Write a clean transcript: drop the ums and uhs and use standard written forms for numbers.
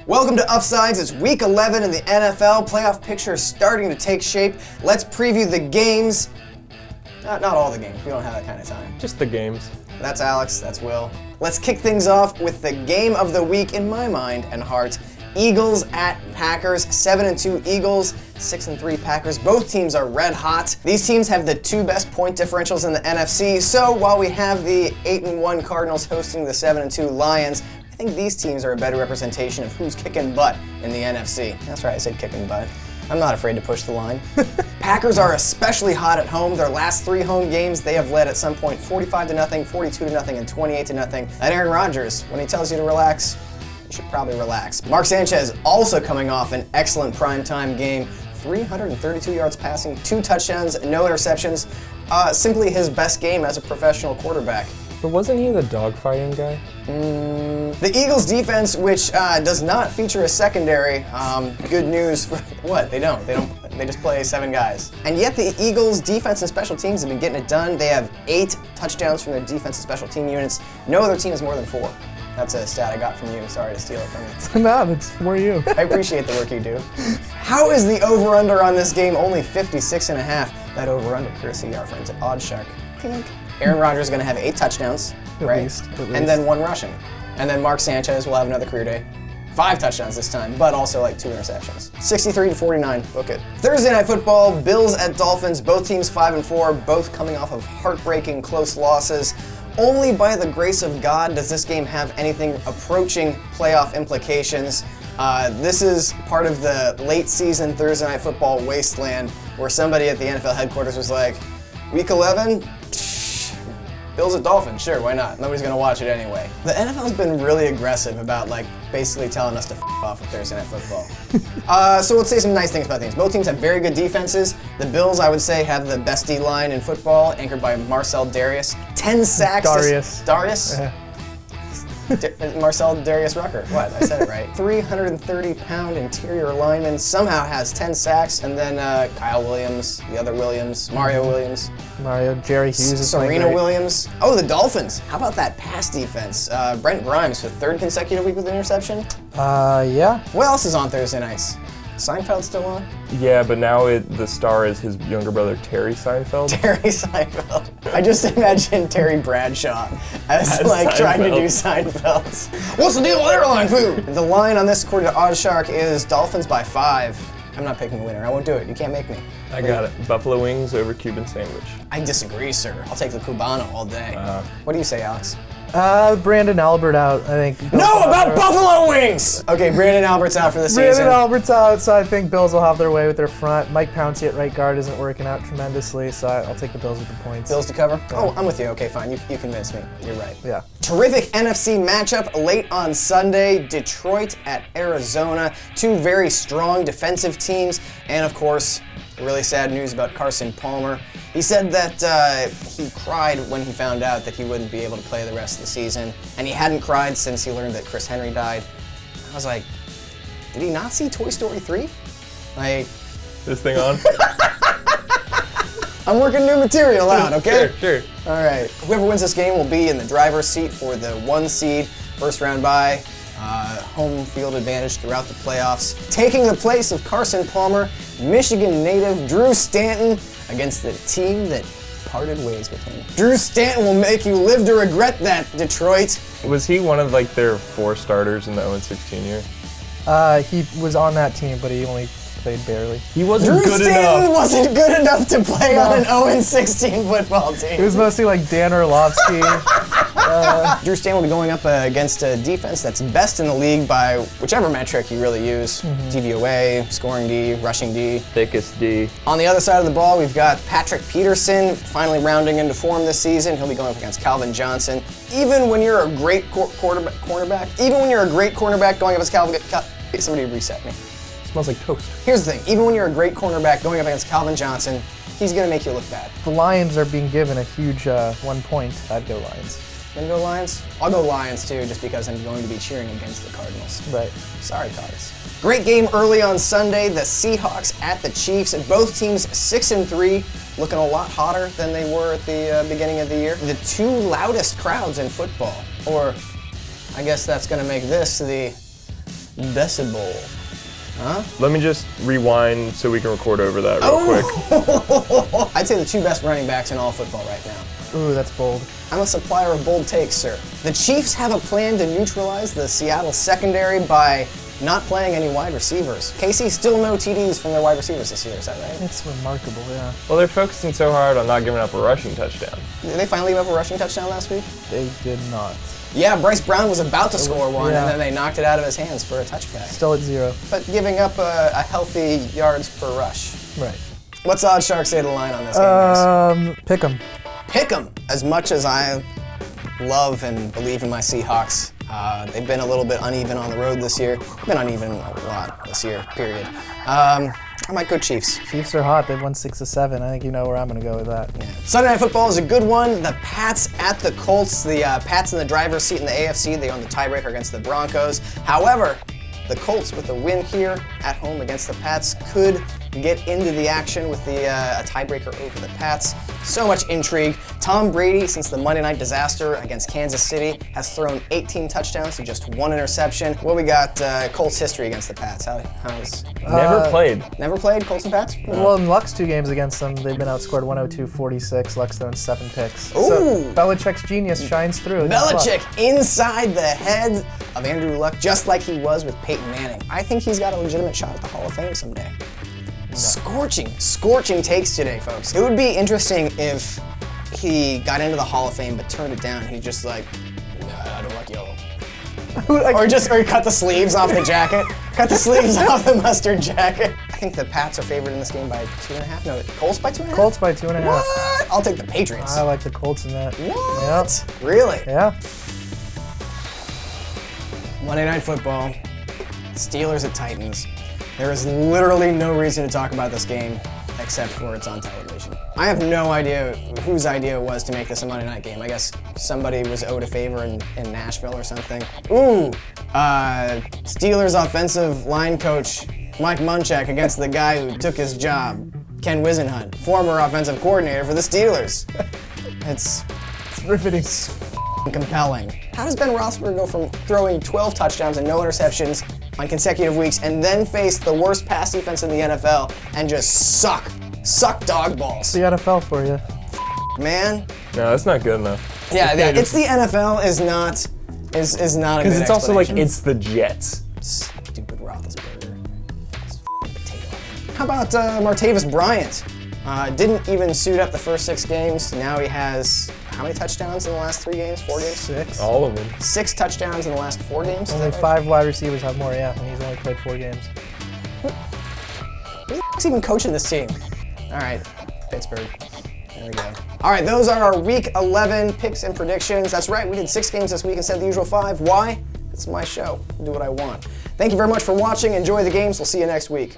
Welcome to Uffsides. It's week 11 in the NFL. Playoff picture is starting to take shape. Let's preview the games. Not all the games. We don't have that kind of time. Just the games. That's Alex. That's Will. Let's kick things off with the game of the week in my mind and heart. Eagles at Packers. 7-2 Eagles, 6-3 Packers. Both teams are red hot. These teams have the two best point differentials in the NFC. So while we have the 8-1 Cardinals hosting the 7-2 Lions, I think these teams are a better representation of who's kicking butt in the NFC. That's right, I said kicking butt. I'm not afraid to push the line. Packers are especially hot at home. Their last three home games, they have led at some point 45-0, 42-0, and 28-0. And Aaron Rodgers, when he tells you to relax, you should probably relax. Mark Sanchez also coming off an excellent primetime game. 332 yards passing, 2 touchdowns, no interceptions. Simply his best game as a professional quarterback. But wasn't he the dogfighting guy? The Eagles defense, which does not feature a secondary, good news for what? They don't. They just play 7 guys. And yet the Eagles defense and special teams have been getting it done. They have 8 touchdowns from their defense and special team units. No other team has more than 4. That's a stat I got from you. Sorry to steal it from you. No, it's for you. I appreciate the work you do. How is the over-under on this game only 56.5? That over-under, courtesy of our friends at Oddshark. Aaron Rodgers is going to have 8 touchdowns, right? At least. And then 1 rushing. And then Mark Sanchez will have another career day. 5 touchdowns this time, but also like 2 interceptions. 63-49, book it. Thursday Night Football, Bills at Dolphins, both teams 5-4, both coming off of heartbreaking close losses. Only by the grace of God does this game have anything approaching playoff implications. This is part of the late season Thursday Night Football wasteland where somebody at the NFL headquarters was like, Week 11? Bills at Dolphins, sure, why not? Nobody's gonna watch it anyway. The NFL's been really aggressive about basically telling us to off with Thursday Night Football. So let's say some nice things about things. Both teams have very good defenses. The Bills, I would say, have the best D-line in football, anchored by Marcel Darius. 10 sacks. Darius? Marcel Darius Rucker. What? I said it right. 330-pound interior lineman somehow has 10 sacks, and then Kyle Williams, the other Williams, Mario Williams. Jerry Hughes, Serena Williams. Oh, the Dolphins. How about that pass defense? Brent Grimes for 3rd consecutive week with an interception. Yeah. What else is on Thursday nights? Seinfeld still on? Yeah, but now the star is his younger brother, Terry Seinfeld. Terry Seinfeld. I just imagine Terry Bradshaw as trying to do Seinfelds. What's the deal with airline food? The line on this, according to Oddshark, is Dolphins by 5. I'm not picking a winner. I won't do it. You can't make me. I got it. Buffalo wings over Cuban sandwich. I disagree, sir. I'll take the Cubano all day. What do you say, Alex? Brandon Albert out, I think. No, about Buffalo wings! Okay, Brandon Albert's out for the season. Brandon Albert's out, so I think Bills will have their way with their front. Mike Pouncey at right guard isn't working out tremendously, so I'll take the Bills with the points. Bills to cover? Yeah. Oh, I'm with you. Okay, fine. You convinced me. You're right. Yeah. Terrific NFC matchup late on Sunday. Detroit at Arizona. 2 very strong defensive teams. And, of course, really sad news about Carson Palmer. He said that he cried when he found out that he wouldn't be able to play the rest of the season, and he hadn't cried since he learned that Chris Henry died. I was like, did he not see Toy Story 3? This thing on? I'm working new material out, okay? Sure. All right. Whoever wins this game will be in the driver's seat for the 1 seed, first round bye, home field advantage throughout the playoffs. Taking the place of Carson Palmer, Michigan native Drew Stanton against the team that parted ways with him. Drew Stanton will make you live to regret that, Detroit. Was he one of their 4 starters in the 0-16 year? He was on that team, but he only played barely. He wasn't Drew good Stanton enough. wasn't good enough to play on an 0-16 football team. It was mostly like Dan Orlovsky. Drew Stanton will be going up against a defense that's best in the league by whichever metric you really use. DVOA, scoring D, rushing D. Thickest D. On the other side of the ball, we've got Patrick Peterson finally rounding into form this season. He'll be going up against Calvin Johnson. Even when you're a great cornerback going up against Calvin... Somebody reset me. Smells like toast. Here's the thing. Even when you're a great cornerback going up against Calvin Johnson, he's going to make you look bad. The Lions are being given a huge 1 point. I'd go Lions. Gonna go Lions? I'll go Lions too, just because I'm going to be cheering against the Cardinals. Right. Sorry, Cards. Great game early on Sunday. The Seahawks at the Chiefs. Both teams 6-3, looking a lot hotter than they were at the beginning of the year. The 2 loudest crowds in football. Or, I guess that's gonna make this the decibel. Let me just rewind so we can record over that real quick. I'd say the two best running backs in all football right now. Ooh, that's bold. I'm a supplier of bold takes, sir. The Chiefs have a plan to neutralize the Seattle secondary by not playing any wide receivers. Casey, still no TDs from their wide receivers this year, is that right? It's remarkable, yeah. Well, they're focusing so hard on not giving up a rushing touchdown. Did they finally give up a rushing touchdown last week? They did not. Yeah, Bryce Brown was about to score one, yeah. and then they knocked it out of his hands for a touchback. Still at 0. But giving up a healthy yards per rush. Right. What's Odd Shark say to the line on this game, guys? Pick 'em. Pick 'em. As much as I love and believe in my Seahawks, they've been a little bit uneven on the road this year. They've been uneven a lot this year, period. I might go Chiefs. Chiefs are hot. They've won 6 of 7. I think you know where I'm going to go with that. Yeah. Sunday Night Football is a good one. The Pats at the Colts. The Pats in the driver's seat in the AFC. They own the tiebreaker against the Broncos. However, the Colts with a win here at home against the Pats could get into the action with a tiebreaker over the Pats. So much intrigue. Tom Brady, since the Monday night disaster against Kansas City, has thrown 18 touchdowns to just 1 interception. Well, we got Colts history against the Pats. How's Never played. Never played Colts and Pats? Well, in Luck's 2 games against them, they've been outscored 102-46. Luck's thrown 7 picks. Ooh. So Belichick's genius shines through. Belichick inside the head of Andrew Luck, just like he was with Peyton Manning. I think he's got a legitimate shot at the Hall of Fame someday. No. Scorching takes today, folks. It would be interesting if he got into the Hall of Fame but turned it down. He's just like, nah, I don't like yellow. or he cut the sleeves off the jacket. Cut the sleeves off the mustard jacket. I think the Pats are favored in this game by 2.5. No, Colts by 2.5? Colts by 2.5. What? I'll take the Patriots. I like the Colts in that. What? Yep. Really? Yeah. Monday Night Football. Steelers at Titans. There is literally no reason to talk about this game except for it's on television. I have no idea whose idea it was to make this a Monday night game. I guess somebody was owed a favor in Nashville or something. Ooh, Steelers offensive line coach Mike Munchak against the guy who took his job, Ken Wisenhunt, former offensive coordinator for the Steelers. It's riveting. Compelling. How does Ben Roethlisberger go from throwing 12 touchdowns and no interceptions on consecutive weeks and then face the worst pass defense in the NFL and just suck dog balls? It's the NFL for you. Man. No, that's not good enough. Yeah, it's the NFL is not a good explanation. Because it's also like it's the Jets. Stupid Roethlisberger. Potato. How about Martavis Bryant? Didn't even suit up the first 6 games. Now he has how many touchdowns in the last 3 games? 4 games? 6. All of them. 6 touchdowns in the last 4 games? Only 5 wide receivers have more, yeah, and he's only played 4 games. Who's even coaching this team? All right, Pittsburgh. There we go. All right, those are our Week 11 picks and predictions. That's right, we did 6 games this week instead of the usual 5. Why? It's my show. I do what I want. Thank you very much for watching. Enjoy the games. We'll see you next week.